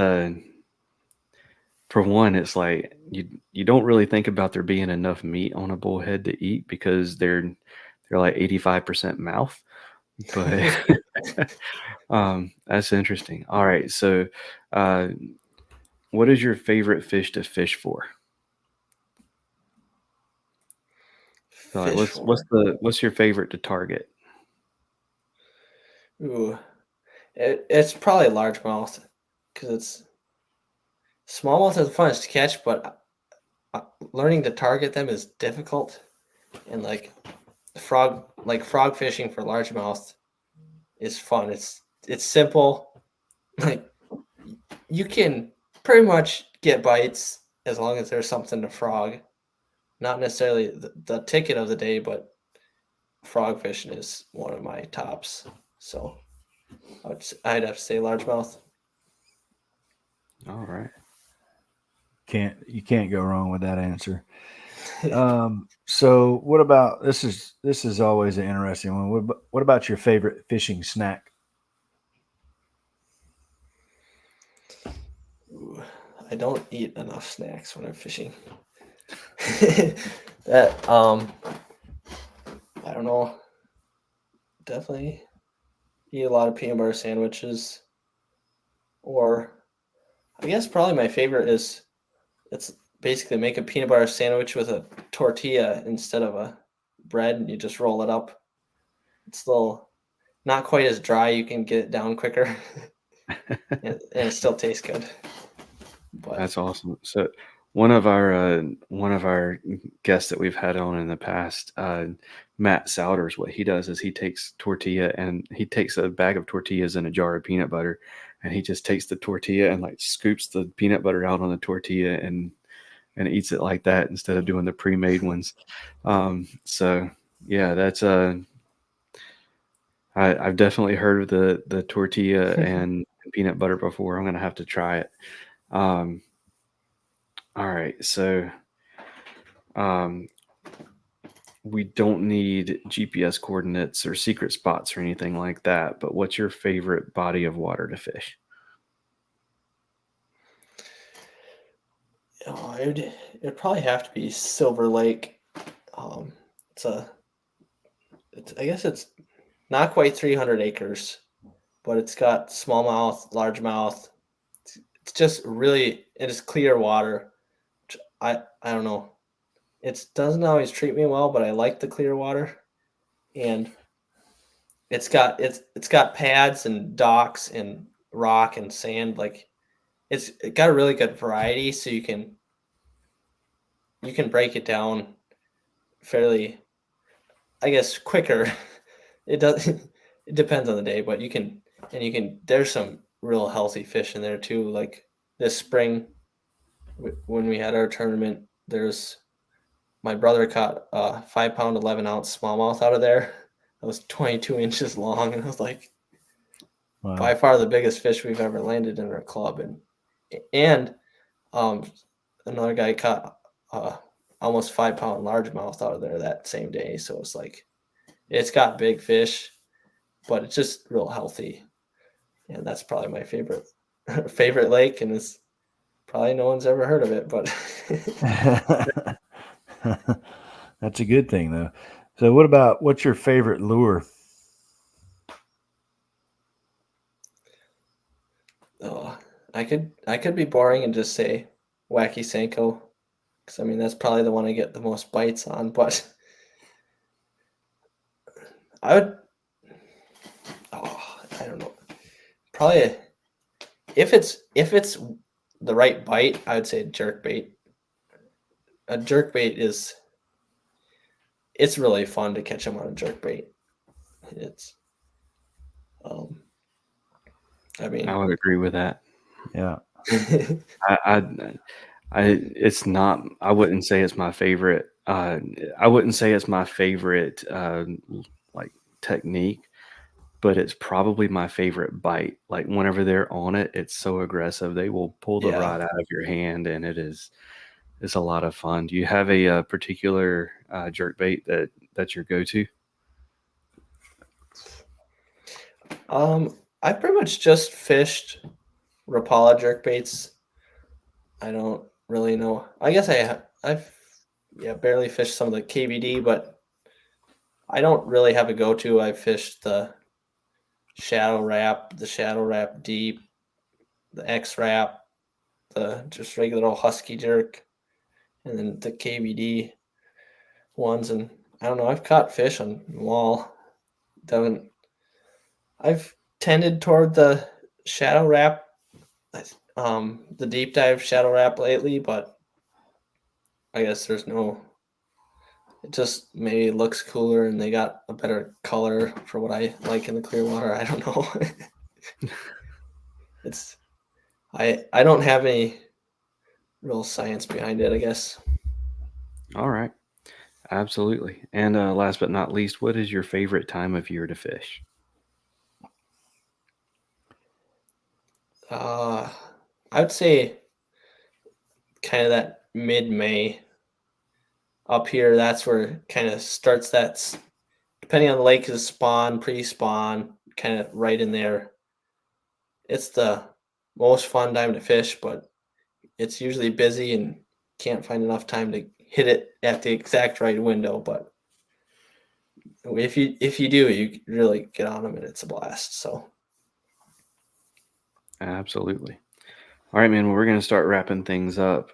for one, it's like you don't really think about there being enough meat on a bullhead to eat because they're like 85% mouth. But that's interesting. All right, so what is your favorite fish to fish for? So what's your favorite to target? Ooh, it's probably largemouth because it's smallmouth is the funnest to catch, but learning to target them is difficult. And like frog fishing for largemouth is fun. It's simple. Like you can pretty much get bites as long as there's something to frog. Not necessarily the ticket of the day, but frog fishing is one of my tops. So I'd have to say largemouth. All right. You can't go wrong with that answer. So what about this is always an interesting one. What about your favorite fishing snack? Ooh, I don't eat enough snacks when I'm fishing. That I don't know. Definitely eat a lot of peanut butter sandwiches. Or I guess probably my favorite is it's basically make a peanut butter sandwich with a tortilla instead of a bread, and you just roll it up. It's a little not quite as dry. You can get it down quicker, and it still tastes good. But That's awesome. So one of our guests that we've had on in the past, Matt Souders, what he does is he takes a bag of tortillas and a jar of peanut butter, and he just takes the tortilla and like scoops the peanut butter out on the tortilla and eats it like that instead of doing the pre-made ones. So yeah, that's I've definitely heard of the tortilla and peanut butter before. I'm gonna have to try it. All right, so we don't need GPS coordinates or secret spots or anything like that, but what's your favorite body of water to fish? it'd probably have to be Silver Lake. I guess it's not quite 300 acres, but it's got smallmouth, largemouth. It's just really, it is clear water. I don't know. It doesn't always treat me well, but I like the clear water, and it's got pads and docks and rock and sand. Like it got a really good variety, so you can break it down fairly, I guess, quicker. It depends on the day, but there's some real healthy fish in there too. Like this spring when we had our tournament, my brother caught a 5-pound 11-ounce smallmouth out of there. It was 22 inches long, and it was like by far the biggest fish we've ever landed in our club. And another guy caught almost 5-pound largemouth out of there that same day. So it's like, it's got big fish, but it's just real healthy. And that's probably my favorite lake, and it's probably no one's ever heard of it, but that's a good thing though. So what's your favorite lure? Oh, I could be boring and just say Wacky Senko, because I mean that's probably the one I get the most bites on, but I don't know. Probably if it's the right bite, I would say jerkbait. A jerkbait it's really fun to catch them on a jerkbait. It's I mean, I would agree with that. Yeah. It's not, I wouldn't say it's my favorite. I wouldn't say it's my favorite like technique, but it's probably my favorite bite. Like whenever they're on it, it's so aggressive. They will pull the rod out of your hand, and it's a lot of fun. Do you have a particular jerkbait that's your go-to? I pretty much just fished Rapala jerkbaits. I don't really know. I guess I've barely fished some of the KBD, but I don't really have a go-to. I fished the Shadow Wrap Deep, the X Wrap, the just regular old Husky jerk, and then the KBD ones. And I don't know, I've caught fish on them all. I've tended toward the Shadow Wrap, the deep dive Shadow Wrap lately, but I guess it just maybe looks cooler and they got a better color for what I like in the clear water. I don't know. I don't have any real science behind it, I guess. All right. Absolutely. And last but not least, what is your favorite time of year to fish? I would say kind of that mid-May up here. That's where it kind of starts that, depending on the lake, is spawn, pre-spawn, kind of right in there. It's the most fun time to fish, but it's usually busy and can't find enough time to hit it at the exact right window. But if you do, you really get on them and it's a blast. So Absolutely. All right, man. Well, we're going to start wrapping things up.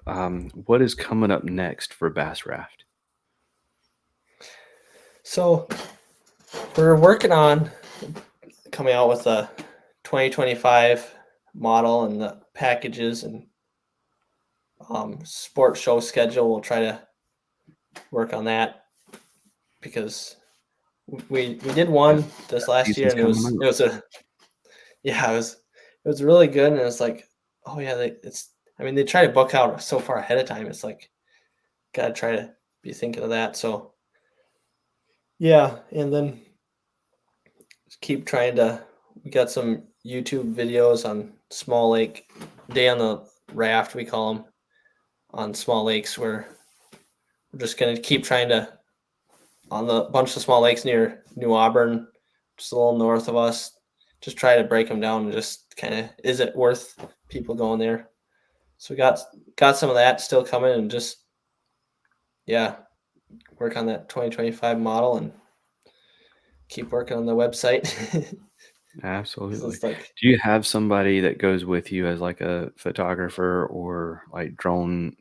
What is coming up next for Bass Raft? So we're working on coming out with a 2025 model and the packages and sports show schedule. We'll try to work on that because we did one this last year, and it was really good, and it's like, oh yeah, they try to book out so far ahead of time. It's like, gotta try to be thinking of that. So yeah, and then keep trying to. We got some YouTube videos on small lake day on the raft, we call them, on small lakes, where we're just gonna keep trying to, on the bunch of small lakes near New Auburn, just a little north of us, just try to break them down and just kind of, is it worth people going there? So we got some of that still coming, and just work on that 2025 model and keep working on the website. Absolutely. Like, do you have somebody that goes with you as like a photographer or like drone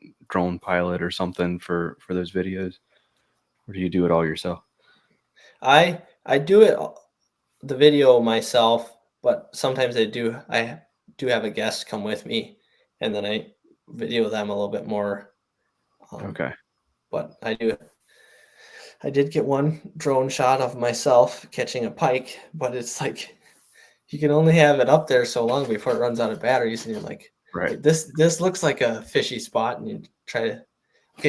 pilot or something for those videos, or do you do it all yourself? I do it, the video myself, but sometimes I do have a guest come with me, and then I video them a little bit more. Okay. But I did get one drone shot of myself catching a pike, but it's like, you can only have it up there so long before it runs out of batteries, and you're like, Right. This looks like a fishy spot, and you try to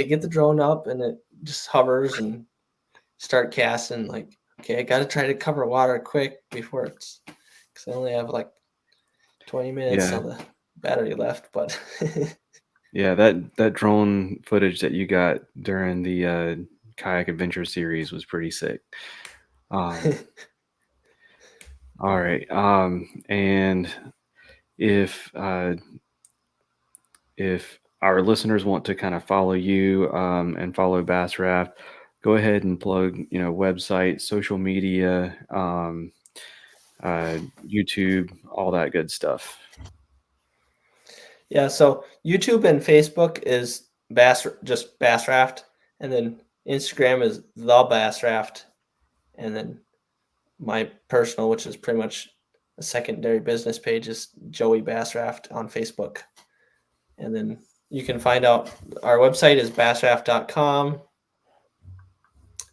get the drone up, and it just hovers and start casting. Like, okay, I got to try to cover water quick before because I only have like 20 minutes on the battery left. But yeah, that drone footage that you got during the kayak adventure series was pretty sick. All right. And if our listeners want to kind of follow you and follow Bass Raft, go ahead and plug, website, social media, YouTube, all that good stuff. Yeah, so YouTube and Facebook is Bass Raft, and then Instagram is the Bass Raft, and then my personal, which is pretty much a secondary business page, is Joey Bass Raft on Facebook. And then you can find out, our website is bassraft.com,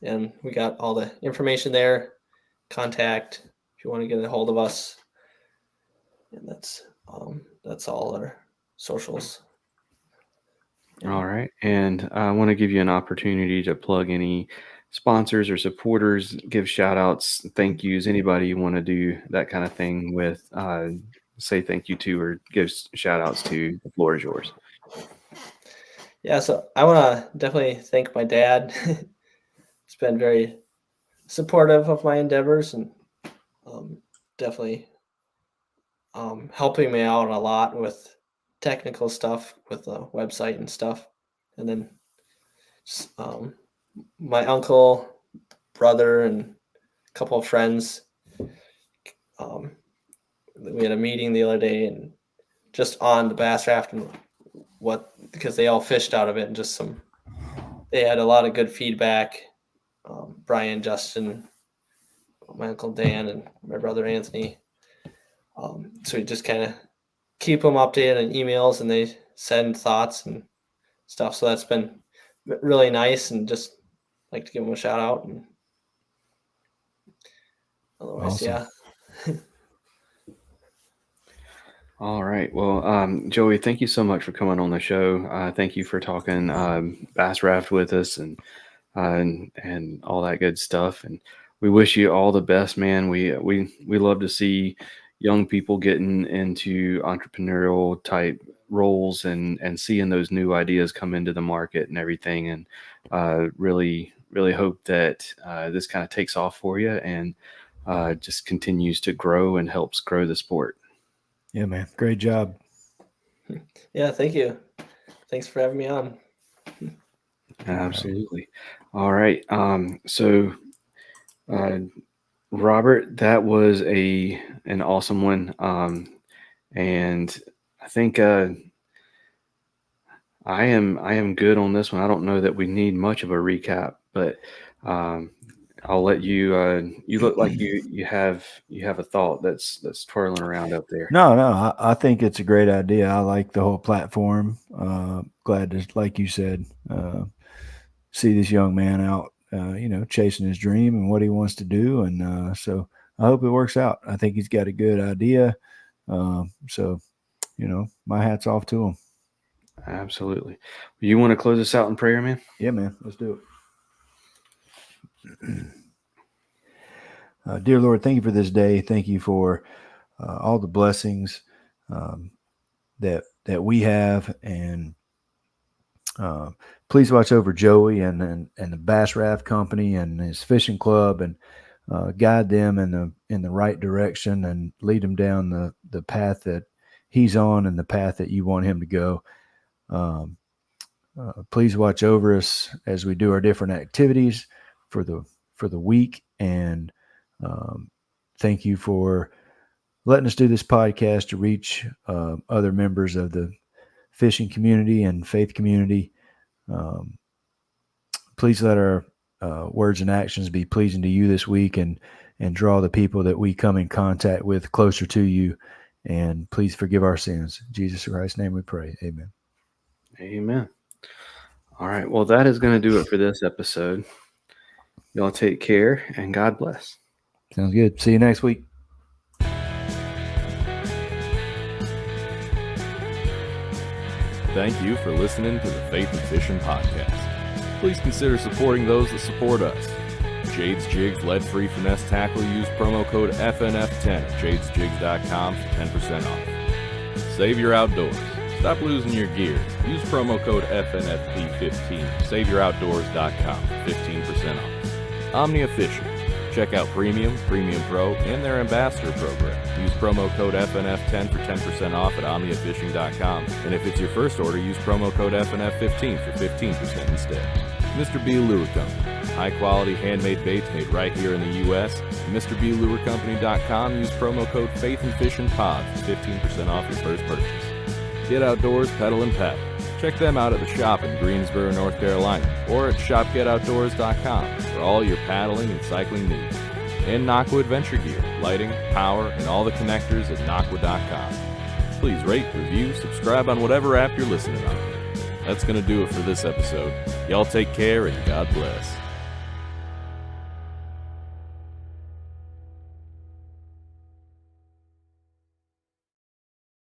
and we got all the information there. Contact if you want to get a hold of us, and that's all our socials. All right. And I want to give you an opportunity to plug any sponsors or supporters, give shout outs, thank yous, anybody you want to do that kind of thing with, say thank you to, or give shout outs to. The floor is yours. Yeah, so I want to definitely thank my dad. He's been very supportive of my endeavors, and definitely helping me out a lot with technical stuff with the website and stuff. And then my uncle, brother, and a couple of friends. We had a meeting the other day, and just on the Bass Raft, and because they all fished out of it, and they had a lot of good feedback. Brian, Justin, my uncle Dan, and my brother Anthony. So we just kind of keep them updated in emails, and they send thoughts and stuff. So that's been really nice, and just like to give them a shout out. And otherwise, awesome. Yeah. All right. Well, Joey, thank you so much for coming on the show. Thank you for talking Bass Raft with us and all that good stuff. And we wish you all the best, man. We love to see young people getting into entrepreneurial type roles and seeing those new ideas come into the market and everything. And really hope that this kind of takes off for you and just continues to grow and helps grow the sport. Yeah, man. Great job. Yeah, thank you. Thanks for having me on. Absolutely. All right. So, Robert, that was an awesome one. And I think I am good on this one. I don't know that we need much of a recap, but I'll let you. You look like you have a thought that's twirling around up there. No, I think it's a great idea. I like the whole platform. Glad to, like you said, see this young man out, chasing his dream and what he wants to do. And so I hope it works out. I think he's got a good idea. So, my hat's off to him. Absolutely. You want to close us out in prayer, man? Yeah, man. Let's do it. Dear Lord, thank you for this day. Thank you for all the blessings that we have, and please watch over Joey and the Bass Raft Company and his fishing club, and guide them in the right direction and lead them down the path that he's on and the path that you want him to go. Please watch over us as we do our different activities for the week, and thank you for letting us do this podcast to reach other members of the fishing community and faith community. Please let our words and actions be pleasing to you this week, and draw the people that we come in contact with closer to you. And please forgive our sins. In Jesus Christ's name we pray. Amen. Amen. All right. Well, that is going to do it for this episode. Y'all take care, and God bless. Sounds good. See you next week. Thank you for listening to the Faith and Fishing podcast. Please consider supporting those that support us. Jade's Jigs lead-free finesse tackle. Use promo code FNF10 at jadesjigs.com for 10% off. Save your outdoors. Stop losing your gear. Use promo code FNFP15 at saveyouroutdoors.com for 15% off. Omnia Fishing. Check out Premium, Premium Pro, and their Ambassador program. Use promo code FNF10 for 10% off at OmniaFishing.com. And if it's your first order, use promo code FNF15 for 15% instead. Mr. B Lure Company. High-quality handmade baits made right here in the U.S. MrBLureCompany.com. Use promo code faithnfishn for 15% off your first purchase. Get outdoors, pedal, and paddle. Check them out at the shop in Greensboro, North Carolina, or at shopgetoutdoors.com for all your paddling and cycling needs. And Nocqua Adventure Gear, lighting, power, and all the connectors at Nocqua.com. Please rate, review, subscribe on whatever app you're listening on. That's going to do it for this episode. Y'all take care, and God bless.